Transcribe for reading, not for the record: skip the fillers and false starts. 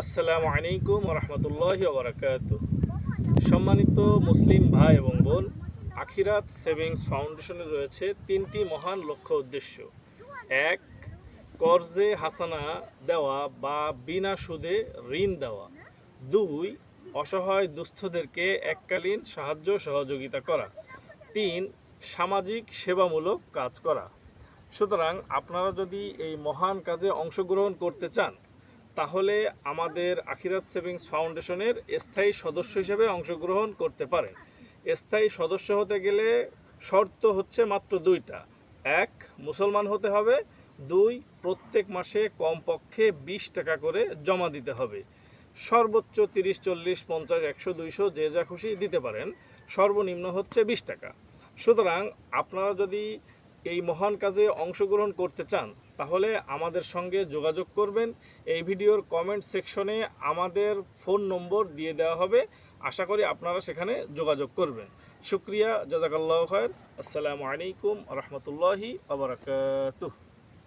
আসসালামু আলাইকুম রহমতুল্লাহি ওবরাকাতুহ। সম্মানিত মুসলিম ভাই এবং বোন, আখিরাত সেভিংস ফাউন্ডেশনে রয়েছে তিনটি মহান লক্ষ্য উদ্দেশ্য। এক, কর্জে হাসানা দেওয়া বা বিনা সুদে ঋণ দেওয়া। দুই, অসহায় দুস্থদেরকে এককালীন সাহায্য সহযোগিতা করা। তিন, সামাজিক সেবামূলক কাজ করা। সুতরাং আপনারা যদি এই মহান কাজে অংশগ্রহণ করতে চান, তাহলে আমাদের আখিরাত সেভিংস ফাউন্ডেশনের স্থায়ী সদস্য হিসেবে অংশগ্রহণ করতে পারেন। স্থায়ী সদস্য হতে গেলে শর্ত হচ্ছে মাত্র দুইটা। এক, মুসলমান হতে হবে। দুই, প্রত্যেক মাসে কমপক্ষে 20 টাকা করে জমা দিতে হবে। সর্বোচ্চ 30, 40, 50, 100, 200 যে যা খুশি দিতে পারেন। সর্বনিম্ন হচ্ছে 20 টাকা। সুতরাং আপনারা যদি এই মহান কাজে অংশগ্রহণ করতে চান, তাহলে আমাদের সঙ্গে যোগাযোগ করবেন। এই ভিডিওর কমেন্ট সেকশনে আমাদের ফোন নম্বর দিয়ে দেওয়া হবে। আশা করি আপনারা সেখানে যোগাযোগ করবেন। শুক্রিয়া, জাযাকাল্লাহু খায়র। আসসালামু আলাইকুম রহমতুল্লাহি ওয়া বারাকাতুহু।